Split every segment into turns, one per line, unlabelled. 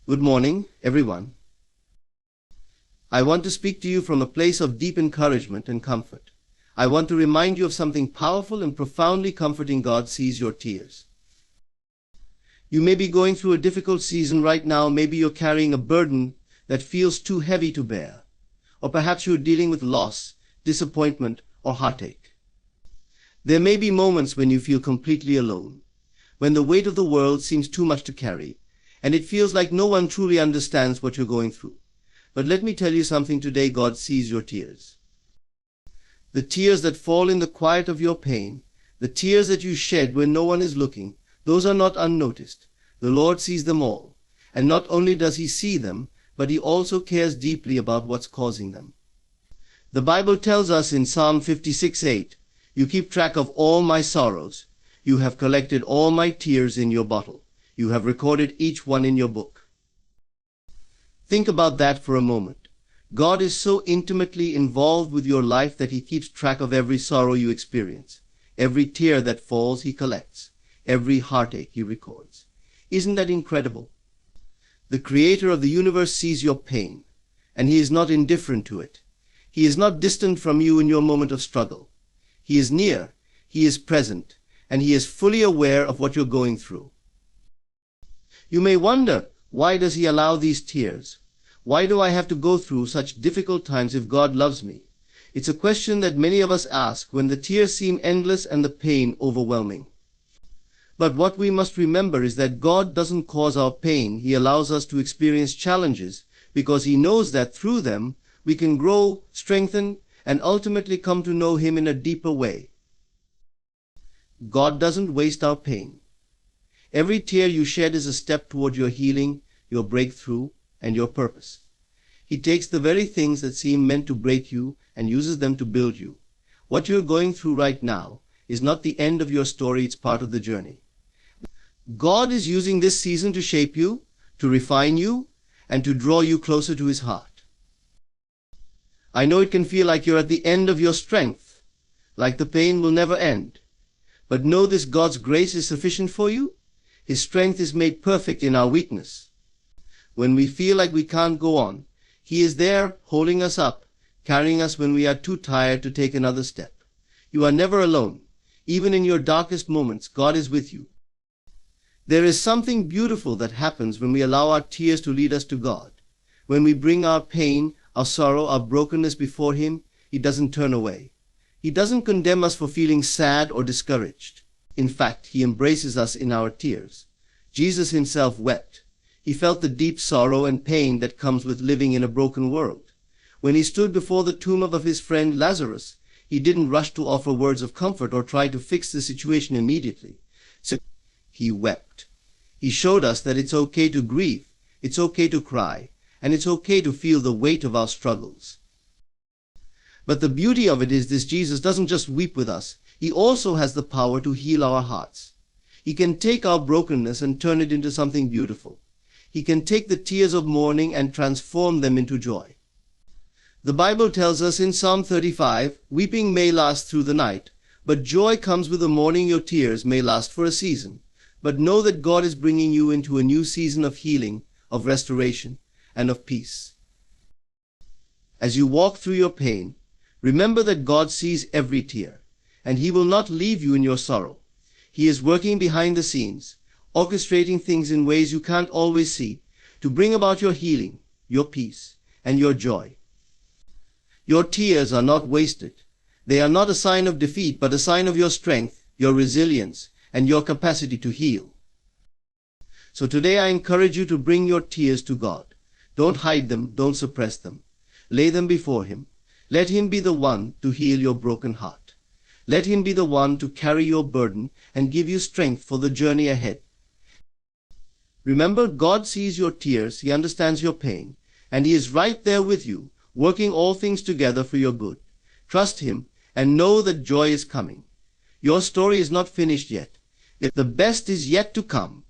Good morning, everyone. I want to speak to you from a place of deep encouragement and comfort. I want to remind you of something powerful and profoundly comforting. God sees your tears. You may be going through a difficult season right now. Maybe you're carrying a burden that feels too heavy to bear. Or perhaps you're dealing with loss, disappointment, or heartache. There may be moments when you feel completely alone, when the weight of the world seems too much to carry, and it feels like no one truly understands what you're going through. But let me tell you something today. God sees your tears. The tears that fall in the quiet of your pain, the tears that you shed when no one is looking, those are not unnoticed. The Lord sees them all. And not only does He see them, but He also cares deeply about what's causing them. The Bible tells us in Psalm 56:8, "You keep track of all my sorrows. You have collected all my tears in your bottle. You have recorded each one in your book." Think about that for a moment. God is so intimately involved with your life that He keeps track of every sorrow you experience. Every tear that falls, He collects. Every heartache He records. Isn't that incredible? The Creator of the universe sees your pain, and He is not indifferent to it. He is not distant from you in your moment of struggle. He is near, He is present, and He is fully aware of what you're going through. You may wonder, why does He allow these tears? Why do I have to go through such difficult times if God loves me? It's a question that many of us ask when the tears seem endless and the pain overwhelming. But what we must remember is that God doesn't cause our pain. He allows us to experience challenges because He knows that through them we can grow, strengthen, and ultimately come to know Him in a deeper way. God doesn't waste our pain. Every tear you shed is a step toward your healing, your breakthrough, and your purpose. He takes the very things that seem meant to break you and uses them to build you. What you're going through right now is not the end of your story. It's part of the journey. God is using this season to shape you, to refine you, and to draw you closer to His heart. I know it can feel like you're at the end of your strength, like the pain will never end. But know this: God's grace is sufficient for you. His strength is made perfect in our weakness. When we feel like we can't go on, He is there holding us up, carrying us when we are too tired to take another step. You are never alone. Even in your darkest moments, God is with you. There is something beautiful that happens when we allow our tears to lead us to God. When we bring our pain, our sorrow, our brokenness before Him, He doesn't turn away. He doesn't condemn us for feeling sad or discouraged. In fact, He embraces us in our tears. Jesus Himself wept. He felt the deep sorrow and pain that comes with living in a broken world. When He stood before the tomb of His friend Lazarus, He didn't rush to offer words of comfort or try to fix the situation immediately. So He wept. He showed us that it's okay to grieve, it's okay to cry, and it's okay to feel the weight of our struggles. But the beauty of it is this: Jesus doesn't just weep with us. He also has the power to heal our hearts. He can take our brokenness and turn it into something beautiful. He can take the tears of mourning and transform them into joy. The Bible tells us in Psalm 35, "Weeping may last through the night, but joy comes with the morning. Your tears may last for a season. But know that God is bringing you into a new season of healing, of restoration, and of peace." As you walk through your pain, remember that God sees every tear, and He will not leave you in your sorrow. He is working behind the scenes, orchestrating things in ways you can't always see, to bring about your healing, your peace, and your joy. Your tears are not wasted. They are not a sign of defeat, but a sign of your strength, your resilience, and your capacity to heal. So today I encourage you to bring your tears to God. Don't hide them, don't suppress them. Lay them before Him. Let Him be the one to heal your broken heart. Let Him be the one to carry your burden and give you strength for the journey ahead. Remember, God sees your tears, He understands your pain, and He is right there with you, working all things together for your good. Trust Him and know that joy is coming. Your story is not finished yet. The best is yet to come.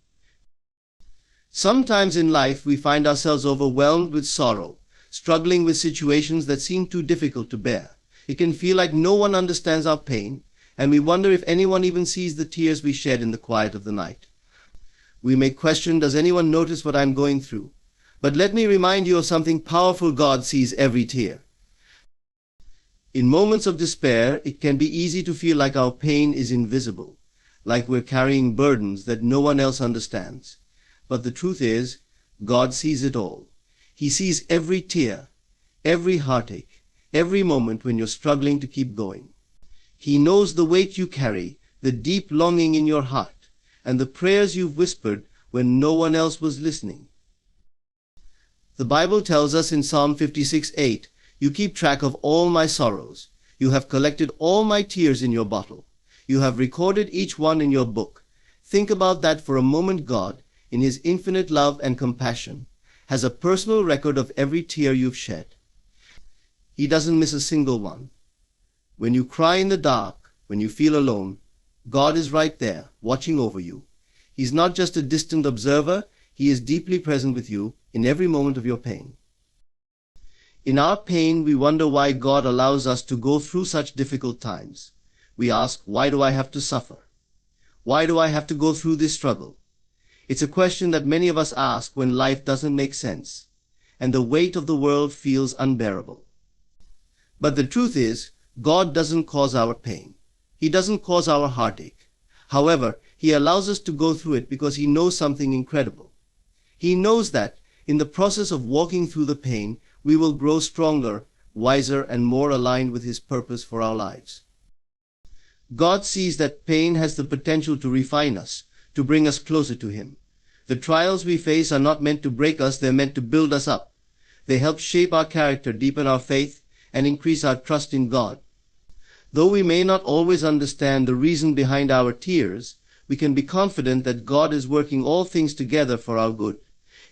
Sometimes in life we find ourselves overwhelmed with sorrow, struggling with situations that seem too difficult to bear. It can feel like no one understands our pain, and we wonder if anyone even sees the tears we shed in the quiet of the night. We may question, does anyone notice what I'm going through? But let me remind you of something powerful. God sees every tear. In moments of despair, it can be easy to feel like our pain is invisible, like we're carrying burdens that no one else understands. But the truth is, God sees it all. He sees every tear, every heartache, every moment when you're struggling to keep going. He knows the weight you carry, the deep longing in your heart, and the prayers you've whispered when no one else was listening. The Bible tells us in Psalm 56:8, "You keep track of all my sorrows. You have collected all my tears in your bottle. You have recorded each one in your book." Think about that for a moment. God, in His infinite love and compassion, has a personal record of every tear you've shed. He doesn't miss a single one. When you cry in the dark, when you feel alone, God is right there, watching over you. He's not just a distant observer, He is deeply present with you in every moment of your pain. In our pain, we wonder why God allows us to go through such difficult times. We ask, why do I have to suffer? Why do I have to go through this struggle? It's a question that many of us ask when life doesn't make sense, and the weight of the world feels unbearable. But the truth is, God doesn't cause our pain. He doesn't cause our heartache. However, He allows us to go through it because He knows something incredible. He knows that, in the process of walking through the pain, we will grow stronger, wiser, and more aligned with His purpose for our lives. God sees that pain has the potential to refine us, to bring us closer to Him. The trials we face are not meant to break us, they're meant to build us up. They help shape our character, deepen our faith, and increase our trust in God. Though we may not always understand the reason behind our tears, we can be confident that God is working all things together for our good.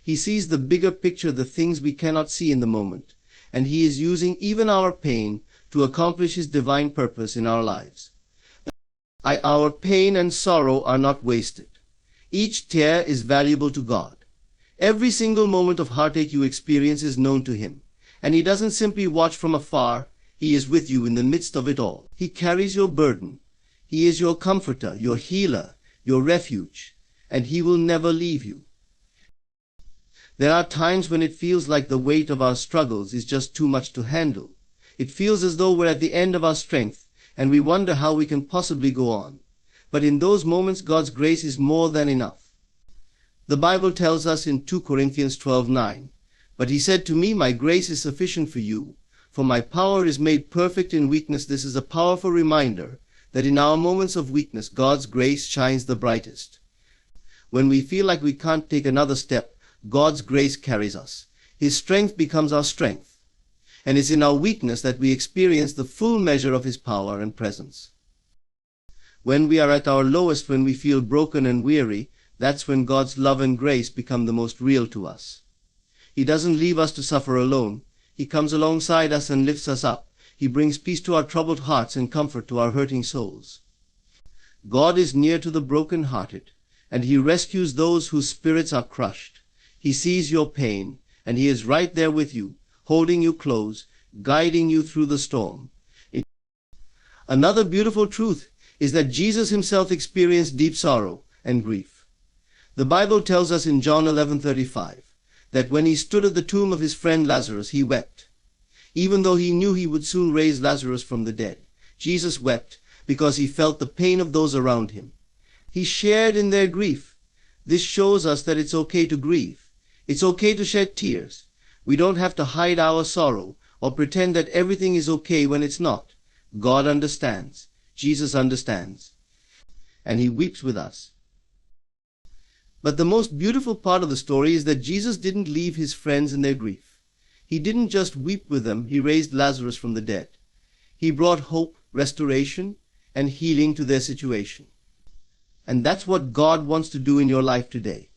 He sees the bigger picture, the things we cannot see in the moment, and He is using even our pain to accomplish His divine purpose in our lives. Our pain and sorrow are not wasted. Each tear is valuable to God. Every single moment of heartache you experience is known to Him, and He doesn't simply watch from afar. He is with you in the midst of it all. He carries your burden. He is your comforter, your healer, your refuge, and He will never leave you. There are times when it feels like the weight of our struggles is just too much to handle. It feels as though we're at the end of our strength, and we wonder how we can possibly go on. But in those moments, God's grace is more than enough. The Bible tells us in 2 Corinthians 12:9, "But He said to me, my grace is sufficient for you, for my power is made perfect in weakness." This is a powerful reminder that in our moments of weakness, God's grace shines the brightest. When we feel like we can't take another step, God's grace carries us. His strength becomes our strength. And it's in our weakness that we experience the full measure of His power and presence. When we are at our lowest, when we feel broken and weary, that's when God's love and grace become the most real to us. He doesn't leave us to suffer alone. He comes alongside us and lifts us up. He brings peace to our troubled hearts and comfort to our hurting souls. God is near to the broken-hearted, and He rescues those whose spirits are crushed. He sees your pain, and He is right there with you, holding you close, guiding you through the storm. Another beautiful truth is that Jesus Himself experienced deep sorrow and grief. The Bible tells us in John 11:35 that when He stood at the tomb of His friend Lazarus, He wept. Even though He knew He would soon raise Lazarus from the dead, Jesus wept because He felt the pain of those around Him. He shared in their grief. This shows us that it's okay to grieve. It's okay to shed tears. We don't have to hide our sorrow or pretend that everything is okay when it's not. God understands. Jesus understands. And He weeps with us. But the most beautiful part of the story is that Jesus didn't leave His friends in their grief. He didn't just weep with them. He raised Lazarus from the dead. He brought hope, restoration, and healing to their situation. And that's what God wants to do in your life today.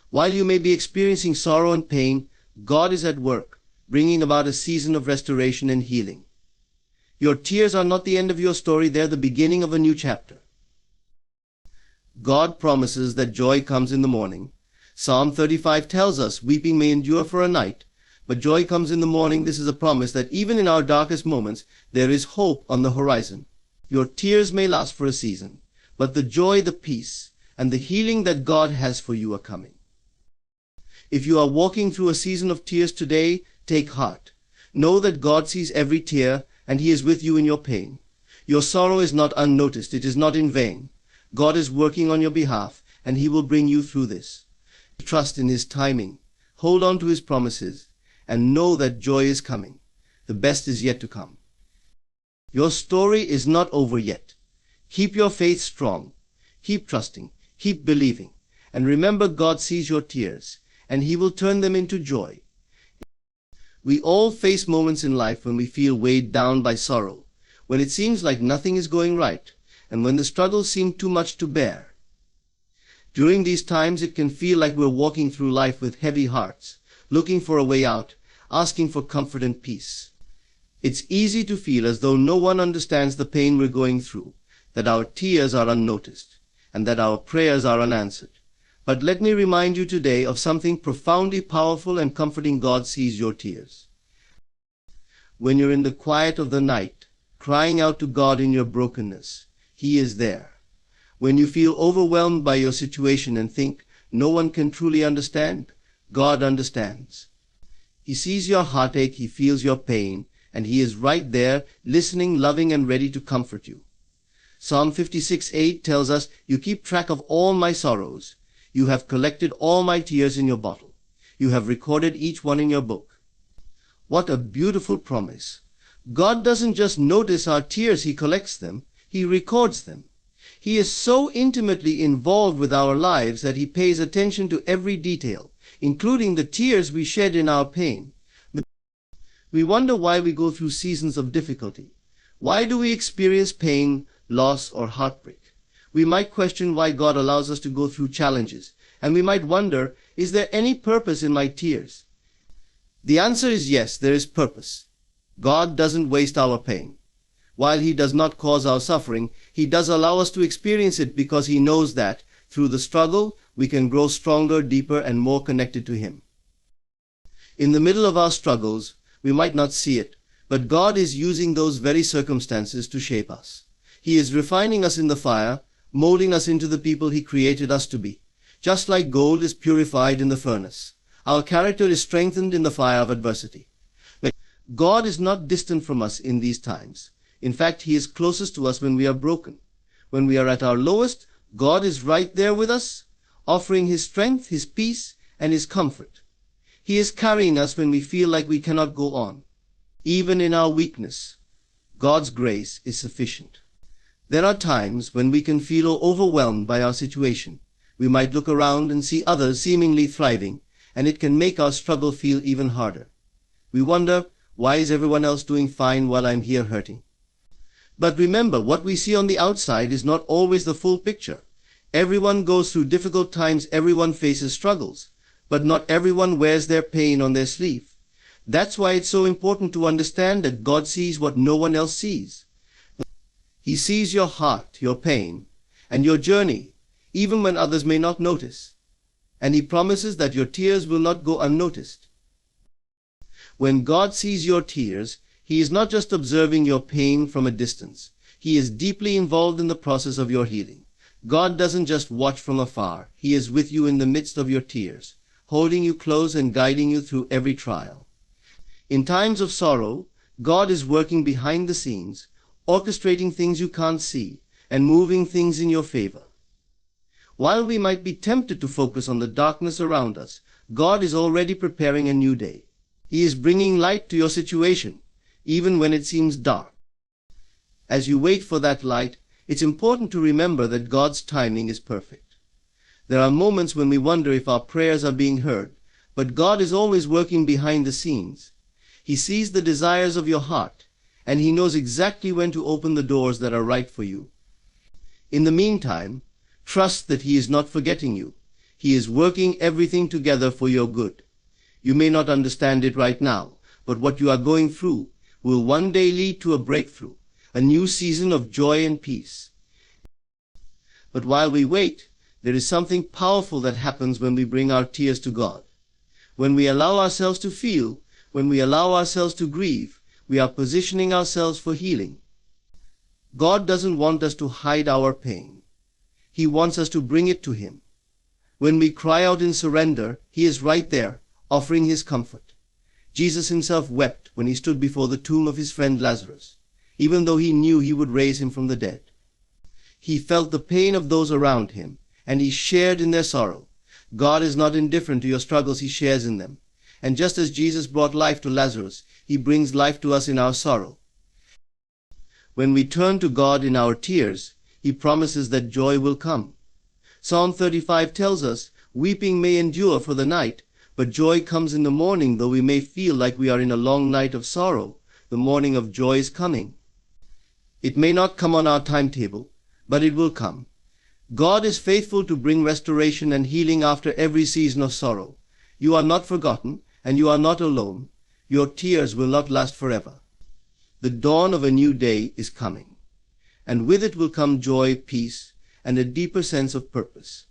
While you may be experiencing sorrow and pain, God is at work, bringing about a season of restoration and healing. Your tears are not the end of your story, they're the beginning of a new chapter. God promises that joy comes in the morning. Psalm 35 tells us, "Weeping may endure for a night, but joy comes in the morning." This is a promise that even in our darkest moments, there is hope on the horizon. Your tears may last for a season, but the joy, the peace, and the healing that God has for you are coming. If you are walking through a season of tears today, take heart. Know that God sees every tear, and He is with you in your pain. Your sorrow is not unnoticed. It is not in vain. God is working on your behalf, and He will bring you through this. Trust in His timing. Hold on to His promises, and know that joy is coming. The best is yet to come. Your story is not over yet. Keep your faith strong. Keep trusting. Keep believing. And remember, God sees your tears, and He will turn them into joy. We all face moments in life when we feel weighed down by sorrow, when it seems like nothing is going right, and when the struggles seem too much to bear. During these times, it can feel like we're walking through life with heavy hearts, looking for a way out, asking for comfort and peace. It's easy to feel as though no one understands the pain we're going through, that our tears are unnoticed, and that our prayers are unanswered. But let me remind you today of something profoundly powerful and comforting. God sees your tears. When you're in the quiet of the night, crying out to God in your brokenness, He is there. When you feel overwhelmed by your situation and think no one can truly understand, God understands. He sees your heartache, He feels your pain, and He is right there, listening, loving, and ready to comfort you. Psalm 56:8 tells us, "You keep track of all my sorrows. You have collected all my tears in your bottle. You have recorded each one in your book." What a beautiful promise. God doesn't just notice our tears, He collects them. He records them. He is so intimately involved with our lives that He pays attention to every detail, including the tears we shed in our pain. We wonder why we go through seasons of difficulty. Why do we experience pain, loss, or heartbreak? We might question why God allows us to go through challenges, and we might wonder, is there any purpose in my tears? The answer is yes, there is purpose. God doesn't waste our pain. While He does not cause our suffering, He does allow us to experience it because He knows that, through the struggle, we can grow stronger, deeper, and more connected to Him. In the middle of our struggles, we might not see it, but God is using those very circumstances to shape us. He is refining us in the fire, molding us into the people He created us to be. Just like gold is purified in the furnace, our character is strengthened in the fire of adversity. But God is not distant from us in these times. In fact, He is closest to us when we are broken. When we are at our lowest, God is right there with us, offering His strength, His peace, and His comfort. He is carrying us when we feel like we cannot go on. Even in our weakness, God's grace is sufficient. There are times when we can feel overwhelmed by our situation. We might look around and see others seemingly thriving, and it can make our struggle feel even harder. We wonder, why is everyone else doing fine while I'm here hurting? But remember, what we see on the outside is not always the full picture. Everyone goes through difficult times, everyone faces struggles, but not everyone wears their pain on their sleeve. That's why it's so important to understand that God sees what no one else sees. He sees your heart, your pain, and your journey, even when others may not notice. And He promises that your tears will not go unnoticed. When God sees your tears, He is not just observing your pain from a distance. He is deeply involved in the process of your healing. God doesn't just watch from afar. He is with you in the midst of your tears, holding you close and guiding you through every trial. In times of sorrow, God is working behind the scenes, orchestrating things you can't see, and moving things in your favor. While we might be tempted to focus on the darkness around us, God is already preparing a new day. He is bringing light to your situation, even when it seems dark. As you wait for that light, it's important to remember that God's timing is perfect. There are moments when we wonder if our prayers are being heard, but God is always working behind the scenes. He sees the desires of your heart, and He knows exactly when to open the doors that are right for you. In the meantime, trust that He is not forgetting you. He is working everything together for your good. You may not understand it right now, but what you are going through will one day lead to a breakthrough, a new season of joy and peace. But while we wait, there is something powerful that happens when we bring our tears to God. When we allow ourselves to feel, when we allow ourselves to grieve, we are positioning ourselves for healing. God doesn't want us to hide our pain. He wants us to bring it to Him. When we cry out in surrender, he is right there, offering his comfort. Jesus himself wept when he stood before the tomb of his friend Lazarus, even though he knew he would raise him from the dead. He felt the pain of those around him, and he shared in their sorrow. God is not indifferent to your struggles, he shares in them. And just as Jesus brought life to Lazarus, he brings life to us in our sorrow. When we turn to God in our tears, he promises that joy will come. Psalm 35 tells us, "Weeping may endure for the night, but joy comes in the morning. Though we may feel like we are in a long night of sorrow, the morning of joy is coming." It may not come on our timetable, but it will come. God is faithful to bring restoration and healing after every season of sorrow. You are not forgotten, and you are not alone. Your tears will not last forever. The dawn of a new day is coming, and with it will come joy, peace, and a deeper sense of purpose.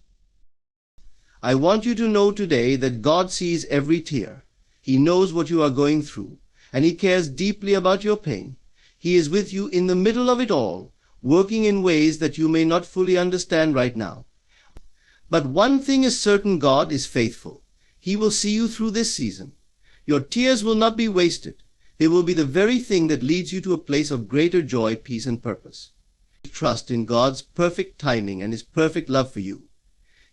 I want you to know today that God sees every tear. He knows what you are going through, and he cares deeply about your pain. He is with you in the middle of it all, working in ways that you may not fully understand right now. But one thing is certain: God is faithful. He will see you through this season. Your tears will not be wasted. They will be the very thing that leads you to a place of greater joy, peace, and purpose. Trust in God's perfect timing and his perfect love for you.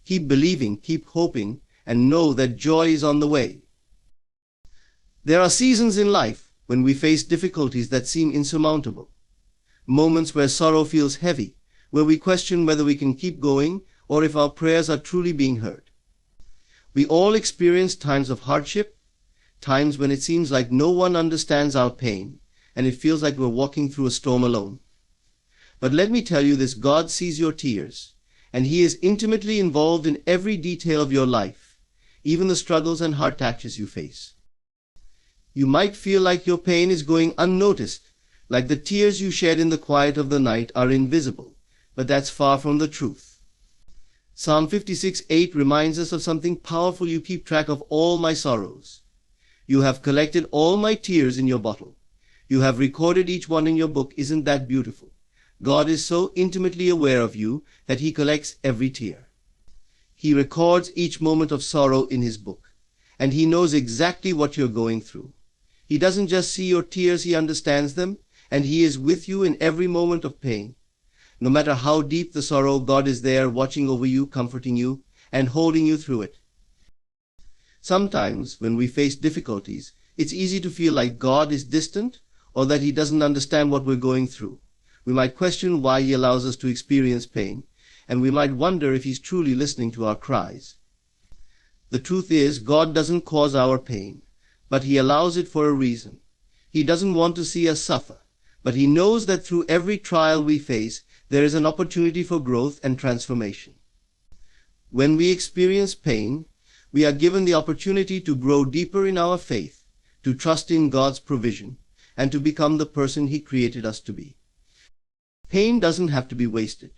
Keep believing, keep hoping, and know that joy is on the way. There are seasons in life when we face difficulties that seem insurmountable. Moments where sorrow feels heavy, where we question whether we can keep going or if our prayers are truly being heard. We all experience times of hardship, times when it seems like no one understands our pain, and it feels like we're walking through a storm alone. But let me tell you this: God sees your tears, and he is intimately involved in every detail of your life, even the struggles and hard patches you face. You might feel like your pain is going unnoticed, like the tears you shed in the quiet of the night are invisible, but that's far from the truth. Psalm 56:8 reminds us of something powerful: "You keep track of all my sorrows. You have collected all my tears in your bottle. You have recorded each one in your book." Isn't that beautiful? God is so intimately aware of you that he collects every tear. He records each moment of sorrow in his book, and he knows exactly what you're going through. He doesn't just see your tears, he understands them, and he is with you in every moment of pain. No matter how deep the sorrow, God is there, watching over you, comforting you, and holding you through it. Sometimes, when we face difficulties, it's easy to feel like God is distant or that he doesn't understand what we're going through. We might question why he allows us to experience pain, and we might wonder if he's truly listening to our cries. The truth is, God doesn't cause our pain, but he allows it for a reason. He doesn't want to see us suffer, but he knows that through every trial we face, there is an opportunity for growth and transformation. When we experience pain, we are given the opportunity to grow deeper in our faith, to trust in God's provision, and to become the person he created us to be. Pain doesn't have to be wasted.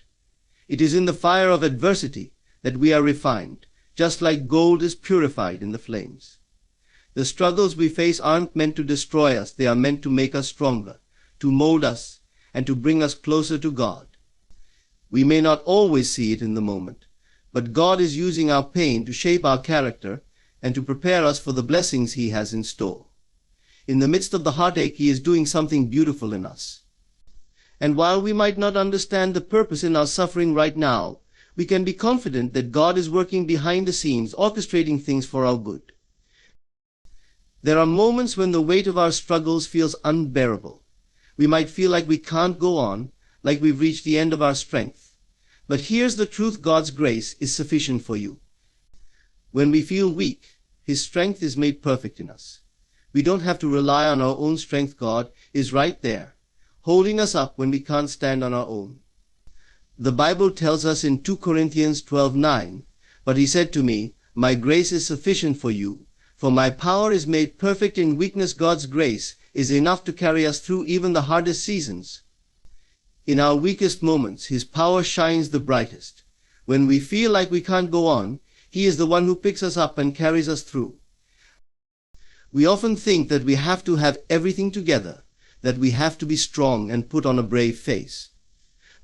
It is in the fire of adversity that we are refined, just like gold is purified in the flames. The struggles we face aren't meant to destroy us. They are meant to make us stronger, to mold us, and to bring us closer to God. We may not always see it in the moment, but God is using our pain to shape our character and to prepare us for the blessings he has in store. In the midst of the heartache, he is doing something beautiful in us. And while we might not understand the purpose in our suffering right now, we can be confident that God is working behind the scenes, orchestrating things for our good. There are moments when the weight of our struggles feels unbearable. We might feel like we can't go on, like we've reached the end of our strength. But here's the truth: God's grace is sufficient for you. When we feel weak, his strength is made perfect in us. We don't have to rely on our own strength. God is right there, holding us up when we can't stand on our own. The Bible tells us in 2 Corinthians 12:9, "But he said to me, my grace is sufficient for you, for my power is made perfect in weakness." God's grace is enough to carry us through even the hardest seasons. In our weakest moments, his power shines the brightest. When we feel like we can't go on, he is the one who picks us up and carries us through. We often think that we have to have everything together, that we have to be strong and put on a brave face.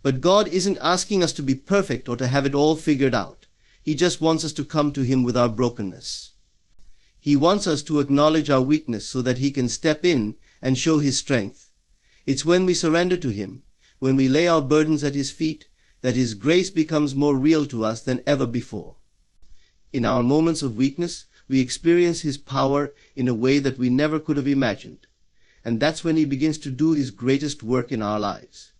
But God isn't asking us to be perfect or to have it all figured out. He just wants us to come to Him with our brokenness. He wants us to acknowledge our weakness so that He can step in and show His strength. It's when we surrender to Him, when we lay our burdens at His feet, that His grace becomes more real to us than ever before. In our moments of weakness, we experience His power in a way that we never could have imagined. And that's when He begins to do His greatest work in our lives.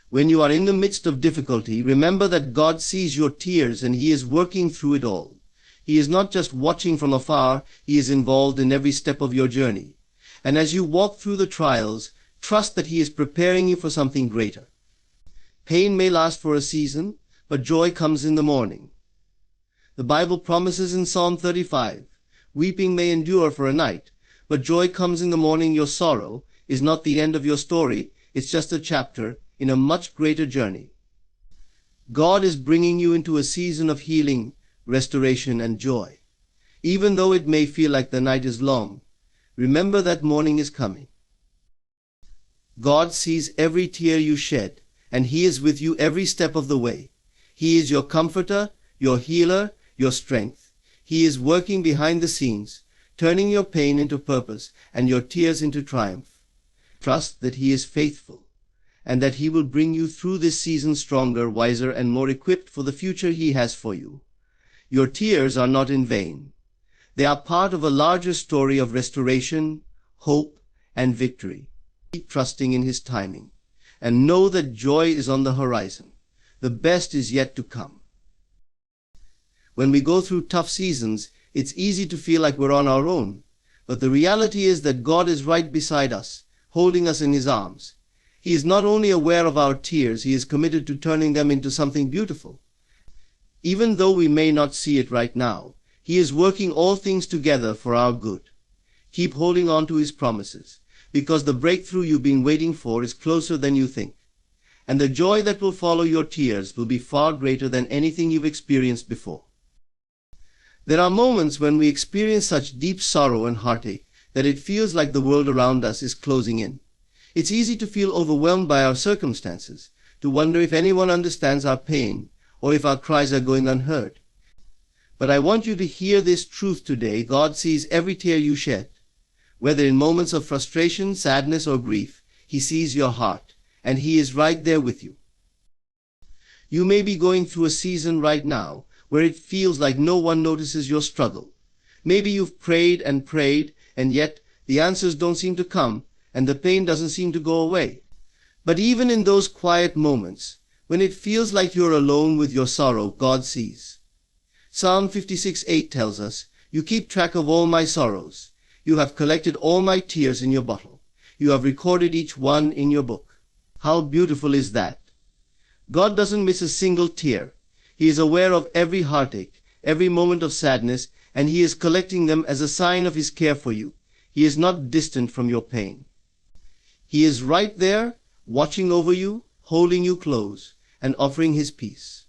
When you are in the midst of difficulty, remember that God sees your tears and He is working through it all. He is not just watching from afar, He is involved in every step of your journey. And as you walk through the trials, trust that He is preparing you for something greater. Pain may last for a season, but joy comes in the morning. The Bible promises in Psalm 35, "Weeping may endure for a night, but joy comes in the morning." Your sorrow is not the end of your story, it's just a chapter in a much greater journey. God is bringing you into a season of healing, restoration, and joy. Even though it may feel like the night is long, remember that morning is coming. God sees every tear you shed, and He is with you every step of the way. He is your comforter, your healer, your strength. He is working behind the scenes, turning your pain into purpose and your tears into triumph. Trust that He is faithful, and that He will bring you through this season stronger, wiser, and more equipped for the future He has for you. Your tears are not in vain. They are part of a larger story of restoration, hope, and victory. Keep trusting in His timing, and know that joy is on the horizon. The best is yet to come. When we go through tough seasons, it's easy to feel like we're on our own, but the reality is that God is right beside us, holding us in His arms. He is not only aware of our tears, He is committed to turning them into something beautiful. Even though we may not see it right now, He is working all things together for our good. Keep holding on to His promises, because the breakthrough you've been waiting for is closer than you think. And the joy that will follow your tears will be far greater than anything you've experienced before. There are moments when we experience such deep sorrow and heartache that it feels like the world around us is closing in. It's easy to feel overwhelmed by our circumstances, to wonder if anyone understands our pain, or if our cries are going unheard. But I want you to hear this truth today. God sees every tear you shed. Whether in moments of frustration, sadness, or grief, He sees your heart, and He is right there with you. You may be going through a season right now where it feels like no one notices your struggle. Maybe you've prayed, and yet the answers don't seem to come, and the pain doesn't seem to go away. But even in those quiet moments, when it feels like you're alone with your sorrow, God sees. Psalm 56:8 tells us, "You keep track of all my sorrows. You have collected all my tears in your bottle. You have recorded each one in your book." How beautiful is that? God doesn't miss a single tear. He is aware of every heartache, every moment of sadness, and He is collecting them as a sign of His care for you. He is not distant from your pain. He is right there, watching over you, holding you close, and offering His peace.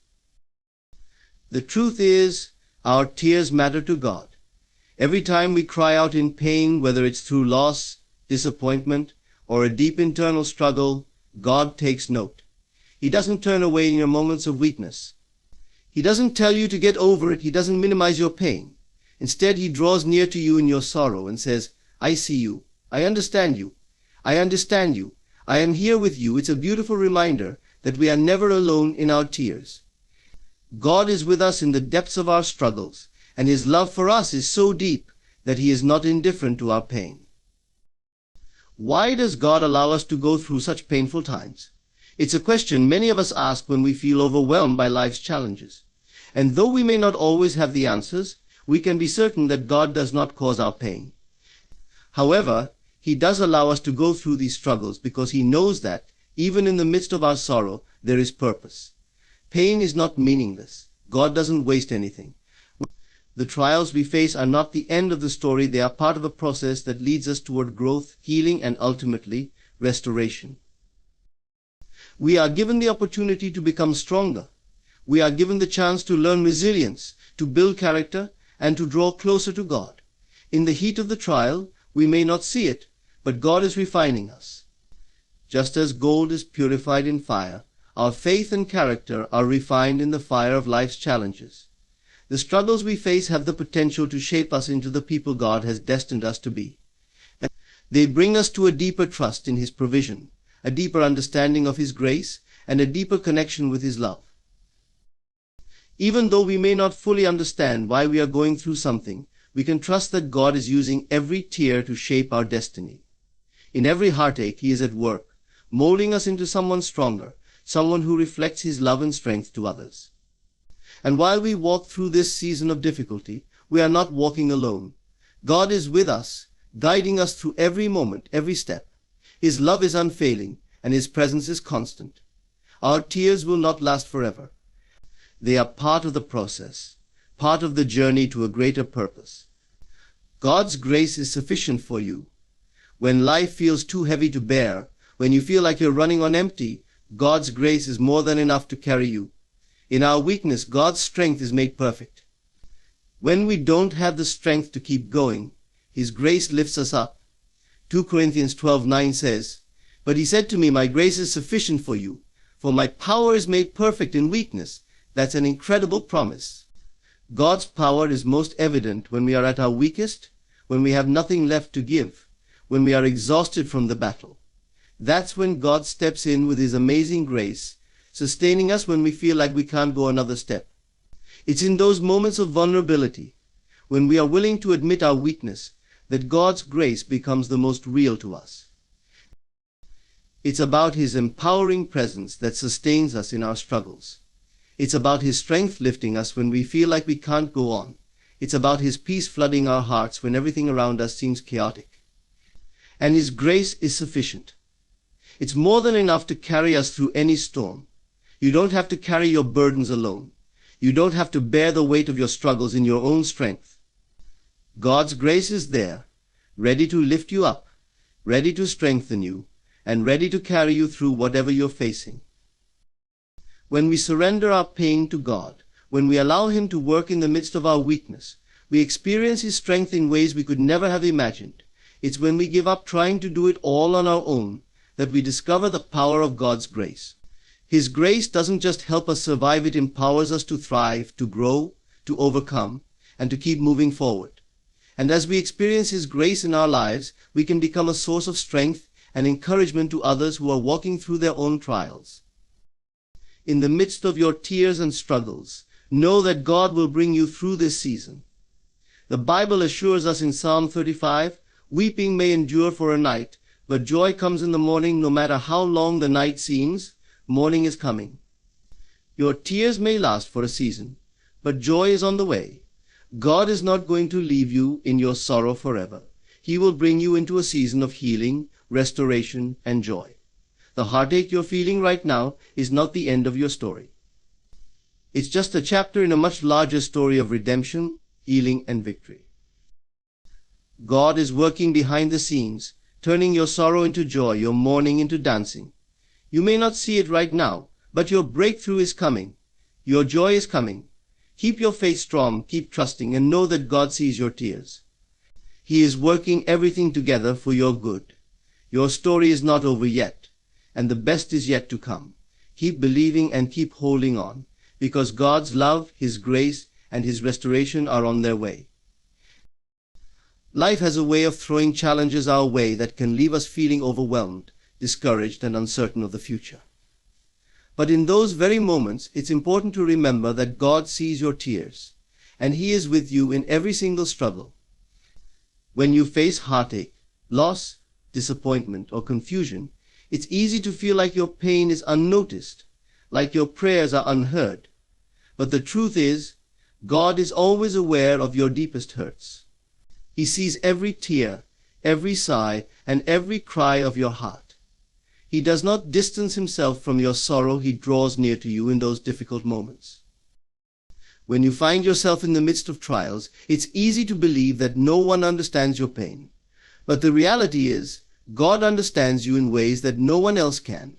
The truth is, our tears matter to God. Every time we cry out in pain, whether it's through loss, disappointment, or a deep internal struggle, God takes note. He doesn't turn away in your moments of weakness. He doesn't tell you to get over it. He doesn't minimize your pain. Instead, He draws near to you in your sorrow and says, "I see you. I understand you. I understand you. I am here with you." It's a beautiful reminder that we are never alone in our tears. God is with us in the depths of our struggles, and His love for us is so deep that He is not indifferent to our pain. Why does God allow us to go through such painful times? It's a question many of us ask when we feel overwhelmed by life's challenges. And though we may not always have the answers, we can be certain that God does not cause our pain. However, He does allow us to go through these struggles because He knows that, even in the midst of our sorrow, there is purpose. Pain is not meaningless. God doesn't waste anything. The trials we face are not the end of the story. They are part of a process that leads us toward growth, healing, and ultimately, restoration. We are given the opportunity to become stronger. We are given the chance to learn resilience, to build character, and to draw closer to God. In the heat of the trial, we may not see it, but God is refining us. Just as gold is purified in fire, Our faith and character are refined in the fire of life's challenges. The struggles we face have the potential to shape us into the people God has destined us to be. They bring us to a deeper trust in His provision, a deeper understanding of His grace, and a deeper connection with His love. Even though we may not fully understand why we are going through something, we can trust that God is using every tear to shape our destiny. In every heartache, He is at work, molding us into someone stronger, someone who reflects His love and strength to others. And while we walk through this season of difficulty, we are not walking alone. God is with us, guiding us through every moment, every step. His love is unfailing, and His presence is constant. Our tears will not last forever. They are part of the process, part of the journey to a greater purpose. God's grace is sufficient for you. When life feels too heavy to bear, when you feel like you're running on empty, God's grace is more than enough to carry you. In our weakness, God's strength is made perfect. When we don't have the strength to keep going, His grace lifts us up. 2 Corinthians 12:9 says, "But He said to me, my grace is sufficient for you, for my power is made perfect in weakness." That's an incredible promise. God's power is most evident when we are at our weakest, when we have nothing left to give, when we are exhausted from the battle. That's when God steps in with His amazing grace, sustaining us when we feel like we can't go another step. It's in those moments of vulnerability, when we are willing to admit our weakness, that God's grace becomes the most real to us. It's about His empowering presence that sustains us in our struggles. It's about His strength lifting us when we feel like we can't go on. It's about His peace flooding our hearts when everything around us seems chaotic. And His grace is sufficient. It's more than enough to carry us through any storm. You don't have to carry your burdens alone. You don't have to bear the weight of your struggles in your own strength. God's grace is there, ready to lift you up, ready to strengthen you, and ready to carry you through whatever you're facing. When we surrender our pain to God, when we allow Him to work in the midst of our weakness, we experience His strength in ways we could never have imagined. It's when we give up trying to do it all on our own that we discover the power of God's grace. His grace doesn't just help us survive, it empowers us to thrive, to grow, to overcome, and to keep moving forward. And as we experience His grace in our lives, we can become a source of strength and encouragement to others who are walking through their own trials. In the midst of your tears and struggles, know that God will bring you through this season. The Bible assures us in Psalm 35, "Weeping may endure for a night, but joy comes in the morning. No matter how long the night seems, morning is coming." Your tears may last for a season, but joy is on the way. God is not going to leave you in your sorrow forever. He will bring you into a season of healing, restoration, and joy. The heartache you're feeling right now is not the end of your story. It's just a chapter in a much larger story of redemption, healing, and victory. God is working behind the scenes, turning your sorrow into joy, your mourning into dancing. You may not see it right now, but your breakthrough is coming. Your joy is coming. Keep your faith strong, keep trusting, and know that God sees your tears. He is working everything together for your good. Your story is not over yet, and the best is yet to come. Keep believing and keep holding on, because God's love, His grace, and His restoration are on their way. Life has a way of throwing challenges our way that can leave us feeling overwhelmed, discouraged, and uncertain of the future. But in those very moments, it's important to remember that God sees your tears, and He is with you in every single struggle. When you face heartache, loss, disappointment, or confusion, it's easy to feel like your pain is unnoticed, like your prayers are unheard. But the truth is, God is always aware of your deepest hurts. He sees every tear, every sigh, and every cry of your heart. He does not distance Himself from your sorrow. He draws near to you in those difficult moments. When you find yourself in the midst of trials, it's easy to believe that no one understands your pain. But the reality is, God understands you in ways that no one else can.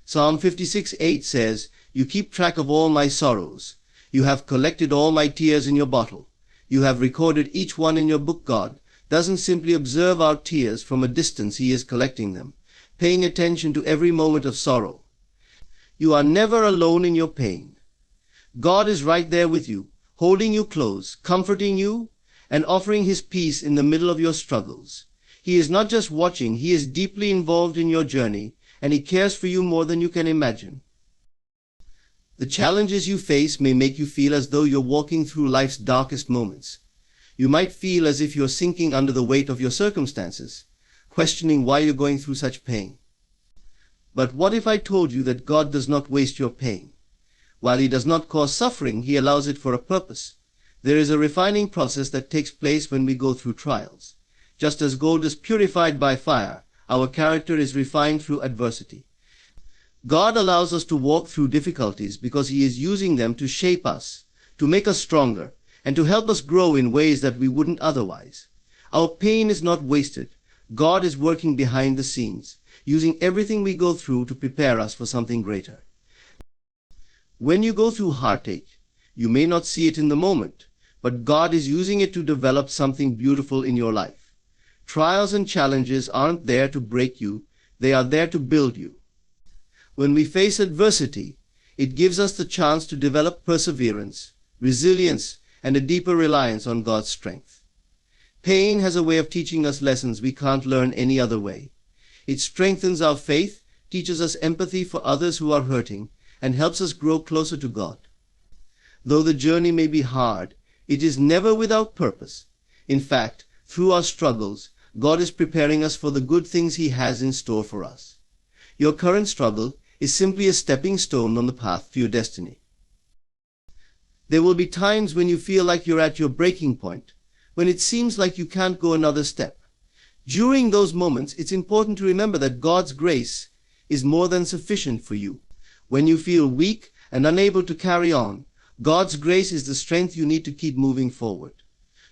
Psalm 56:8 says, "You keep track of all my sorrows. You have collected all my tears in your bottle. You have recorded each one in your book." God doesn't simply observe our tears from a distance. He is collecting them, paying attention to every moment of sorrow. You are never alone in your pain. God is right there with you, holding you close, comforting you, and offering His peace in the middle of your struggles. He is not just watching, He is deeply involved in your journey, and He cares for you more than you can imagine. The challenges you face may make you feel as though you're walking through life's darkest moments. You might feel as if you're sinking under the weight of your circumstances, questioning why you're going through such pain. But what if I told you that God does not waste your pain? While He does not cause suffering, He allows it for a purpose. There is a refining process that takes place when we go through trials. Just as gold is purified by fire, our character is refined through adversity. God allows us to walk through difficulties because He is using them to shape us, to make us stronger, and to help us grow in ways that we wouldn't otherwise. Our pain is not wasted. God is working behind the scenes, using everything we go through to prepare us for something greater. When you go through heartache, you may not see it in the moment, but God is using it to develop something beautiful in your life. Trials and challenges aren't there to break you, they are there to build you. When we face adversity, it gives us the chance to develop perseverance, resilience, and a deeper reliance on God's strength. Pain has a way of teaching us lessons we can't learn any other way. It strengthens our faith, teaches us empathy for others who are hurting, and helps us grow closer to God. Though the journey may be hard, it is never without purpose. In fact, through our struggles, God is preparing us for the good things He has in store for us. Your current struggle is simply a stepping stone on the path to your destiny. There will be times when you feel like you're at your breaking point, when it seems like you can't go another step. During those moments, it's important to remember that God's grace is more than sufficient for you. When you feel weak and unable to carry on, God's grace is the strength you need to keep moving forward.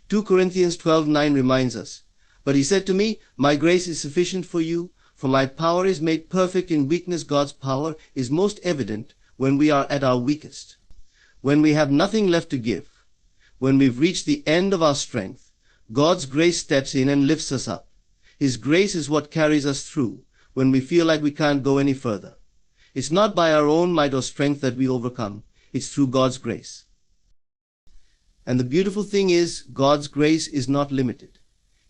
2 Corinthians 12:9 reminds us, "But He said to me, my grace is sufficient for you, for my power is made perfect in weakness." God's power is most evident when we are at our weakest. When we have nothing left to give, when we've reached the end of our strength, God's grace steps in and lifts us up. His grace is what carries us through when we feel like we can't go any further. It's not by our own might or strength that we overcome. It's through God's grace. And the beautiful thing is, God's grace is not limited.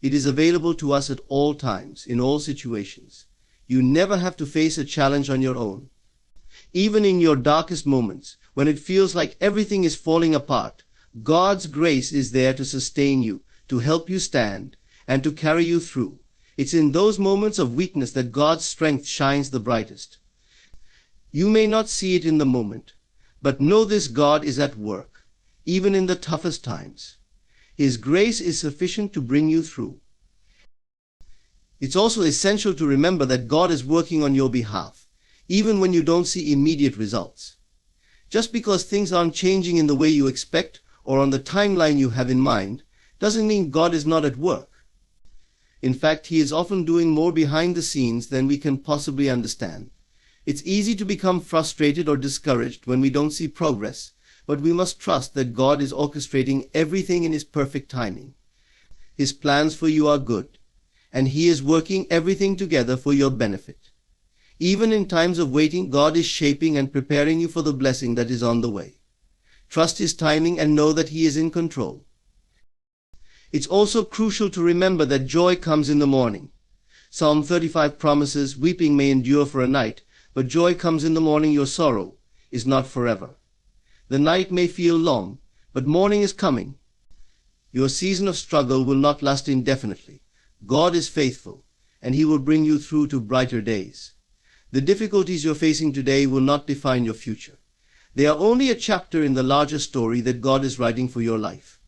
It is available to us at all times, in all situations. You never have to face a challenge on your own. Even in your darkest moments, when it feels like everything is falling apart, God's grace is there to sustain you, to help you stand, and to carry you through. It's in those moments of weakness that God's strength shines the brightest. You may not see it in the moment, but know this: God is at work, even in the toughest times. His grace is sufficient to bring you through. It's also essential to remember that God is working on your behalf, even when you don't see immediate results. Just because things aren't changing in the way you expect or on the timeline you have in mind, doesn't mean God is not at work. In fact, He is often doing more behind the scenes than we can possibly understand. It's easy to become frustrated or discouraged when we don't see progress, but we must trust that God is orchestrating everything in His perfect timing. His plans for you are good, and He is working everything together for your benefit. Even in times of waiting, God is shaping and preparing you for the blessing that is on the way. Trust His timing and know that He is in control. It's also crucial to remember that joy comes in the morning. Psalm 35 promises, "Weeping may endure for a night, but joy comes in the morning." Your sorrow is not forever. The night may feel long, but morning is coming. Your season of struggle will not last indefinitely. God is faithful, and He will bring you through to brighter days. The difficulties you're facing today will not define your future. They are only a chapter in the larger story that God is writing for your life.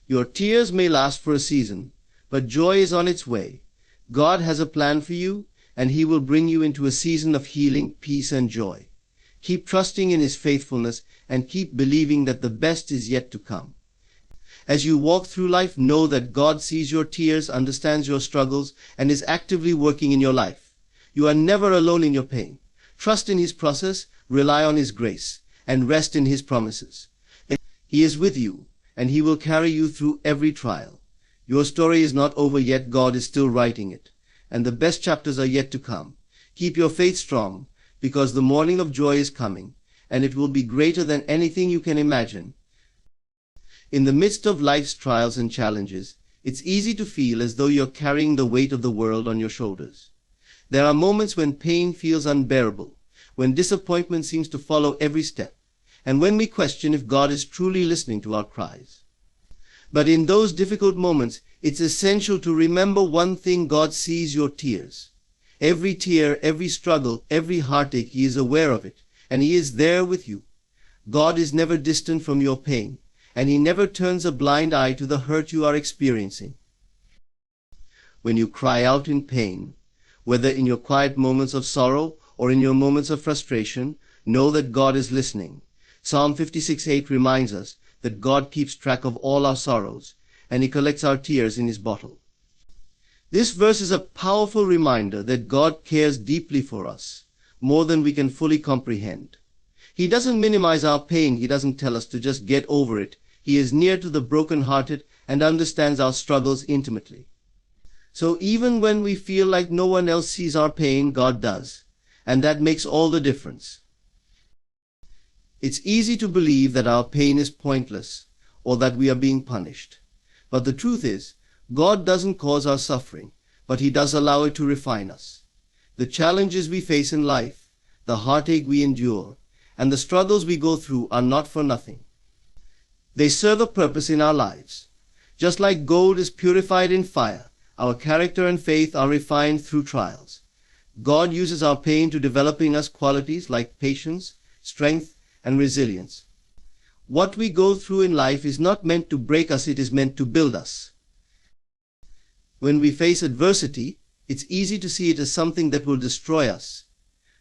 Your tears may last for a season, but joy is on its way. God has a plan for you, and He will bring you into a season of healing, peace, and joy. Keep trusting in His faithfulness and keep believing that the best is yet to come. As you walk through life, know that God sees your tears, understands your struggles, and is actively working in your life. You are never alone in your pain. Trust in His process, rely on His grace, and rest in His promises. He is with you, and He will carry you through every trial. Your story is not over yet. God is still writing it, and the best chapters are yet to come. Keep your faith strong, because the morning of joy is coming, and it will be greater than anything you can imagine. In the midst of life's trials and challenges, it's easy to feel as though you're carrying the weight of the world on your shoulders. There are moments when pain feels unbearable, when disappointment seems to follow every step, and when we question if God is truly listening to our cries. But in those difficult moments, it's essential to remember one thing: God sees your tears. Every tear, every struggle, every heartache, He is aware of it, and He is there with you. God is never distant from your pain, and He never turns a blind eye to the hurt you are experiencing. When you cry out in pain, whether in your quiet moments of sorrow or in your moments of frustration, know that God is listening. Psalm 56:8 reminds us that God keeps track of all our sorrows, and He collects our tears in His bottle. This verse is a powerful reminder that God cares deeply for us, more than we can fully comprehend. He doesn't minimize our pain. He doesn't tell us to just get over it. He is near to the brokenhearted and understands our struggles intimately. So even when we feel like no one else sees our pain, God does, and that makes all the difference. It's easy to believe that our pain is pointless or that we are being punished. But the truth is, God doesn't cause our suffering, but He does allow it to refine us. The challenges we face in life, the heartache we endure, and the struggles we go through are not for nothing. They serve a purpose in our lives. Just like gold is purified in fire, our character and faith are refined through trials. God uses our pain to develop in us qualities like patience, strength, and resilience. What we go through in life is not meant to break us, it is meant to build us. When we face adversity, it's easy to see it as something that will destroy us.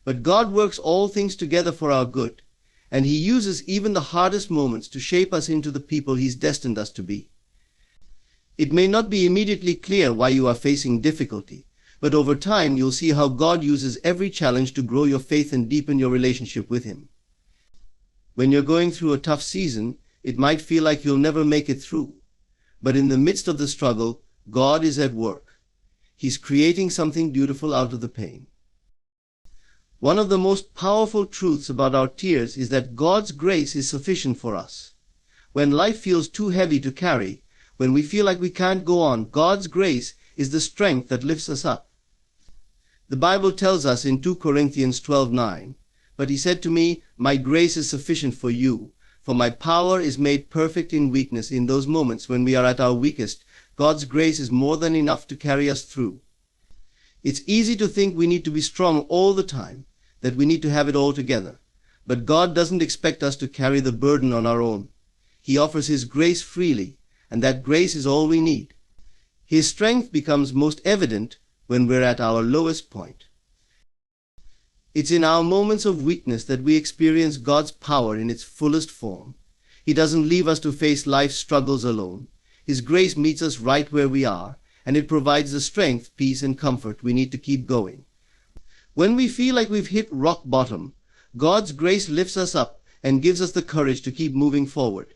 But God works all things together for our good, and He uses even the hardest moments to shape us into the people He's destined us to be. It may not be immediately clear why you are facing difficulty, but over time you'll see how God uses every challenge to grow your faith and deepen your relationship with Him. When you're going through a tough season, it might feel like you'll never make it through. But in the midst of the struggle, God is at work. He's creating something beautiful out of the pain. One of the most powerful truths about our tears is that God's grace is sufficient for us. When life feels too heavy to carry, when we feel like we can't go on, God's grace is the strength that lifts us up. The Bible tells us in 2 Corinthians 12:9, "But He said to me, my grace is sufficient for you, for my power is made perfect in weakness." In those moments when we are at our weakest, God's grace is more than enough to carry us through. It's easy to think we need to be strong all the time, that we need to have it all together. But God doesn't expect us to carry the burden on our own. He offers His grace freely, and that grace is all we need. His strength becomes most evident when we're at our lowest point. It's in our moments of weakness that we experience God's power in its fullest form. He doesn't leave us to face life's struggles alone. His grace meets us right where we are, and it provides the strength, peace, and comfort we need to keep going. When we feel like we've hit rock bottom, God's grace lifts us up and gives us the courage to keep moving forward.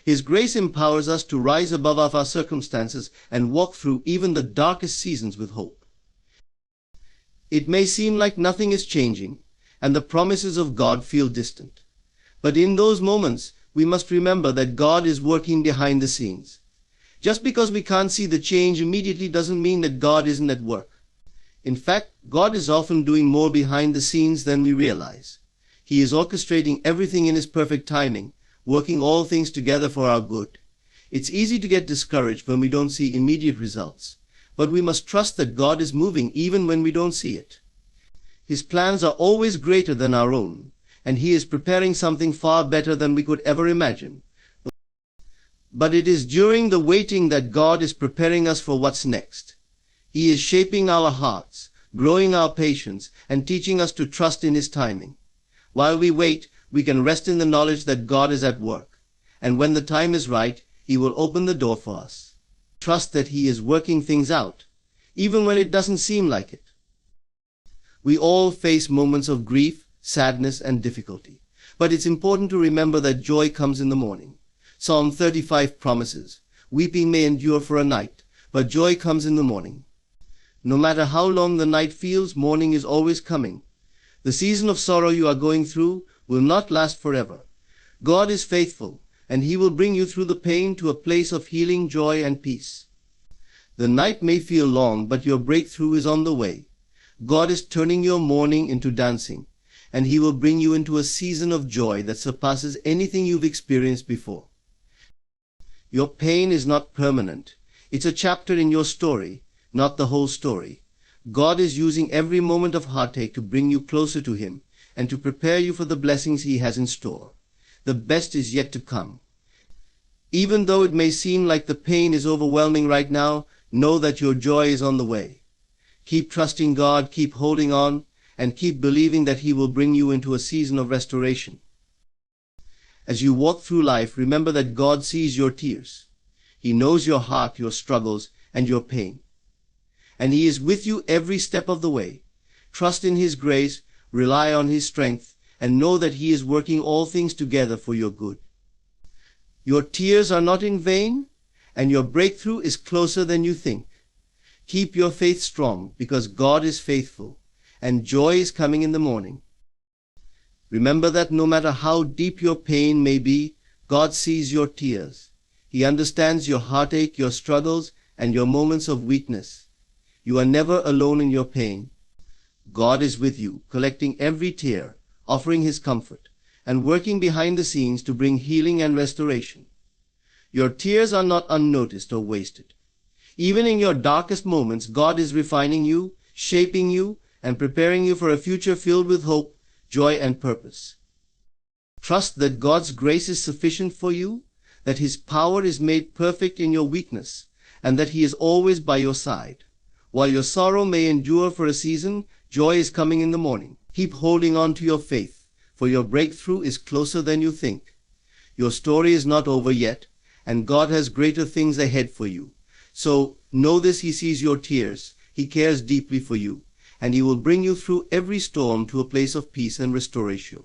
His grace empowers us to rise above our circumstances and walk through even the darkest seasons with hope. It may seem like nothing is changing, and the promises of God feel distant. But in those moments, we must remember that God is working behind the scenes. Just because we can't see the change immediately doesn't mean that God isn't at work. In fact, God is often doing more behind the scenes than we realize. He is orchestrating everything in His perfect timing, working all things together for our good. It's easy to get discouraged when we don't see immediate results, but we must trust that God is moving even when we don't see it. His plans are always greater than our own, and He is preparing something far better than we could ever imagine. But it is during the waiting that God is preparing us for what's next. He is shaping our hearts, growing our patience, and teaching us to trust in His timing. While we wait, we can rest in the knowledge that God is at work, and when the time is right, He will open the door for us. Trust that He is working things out, even when it doesn't seem like it. We all face moments of grief, sadness, and difficulty, but it's important to remember that joy comes in the morning. Psalm 35 promises, "Weeping may endure for a night, but joy comes in the morning." No matter how long the night feels, morning is always coming. The season of sorrow you are going through will not last forever. God is faithful, and He will bring you through the pain to a place of healing, joy, and peace. The night may feel long, but your breakthrough is on the way. God is turning your mourning into dancing, and He will bring you into a season of joy that surpasses anything you've experienced before. Your pain is not permanent. It's a chapter in your story, not the whole story. God is using every moment of heartache to bring you closer to Him and to prepare you for the blessings He has in store. The best is yet to come. Even though it may seem like the pain is overwhelming right now, know that your joy is on the way. Keep trusting God, keep holding on, and keep believing that He will bring you into a season of restoration. As you walk through life, remember that God sees your tears. He knows your heart, your struggles, and your pain. And He is with you every step of the way. Trust in His grace, rely on His strength, and know that He is working all things together for your good. Your tears are not in vain, and your breakthrough is closer than you think. Keep your faith strong, because God is faithful, and joy is coming in the morning. Remember that no matter how deep your pain may be, God sees your tears. He understands your heartache, your struggles, and your moments of weakness. You are never alone in your pain. God is with you, collecting every tear, offering His comfort, and working behind the scenes to bring healing and restoration. Your tears are not unnoticed or wasted. Even in your darkest moments, God is refining you, shaping you, and preparing you for a future filled with hope, joy, and purpose. Trust that God's grace is sufficient for you, that His power is made perfect in your weakness, and that He is always by your side. While your sorrow may endure for a season, joy is coming in the morning. Keep holding on to your faith, for your breakthrough is closer than you think. Your story is not over yet, and God has greater things ahead for you. So know this: He sees your tears, He cares deeply for you, and He will bring you through every storm to a place of peace and restoration.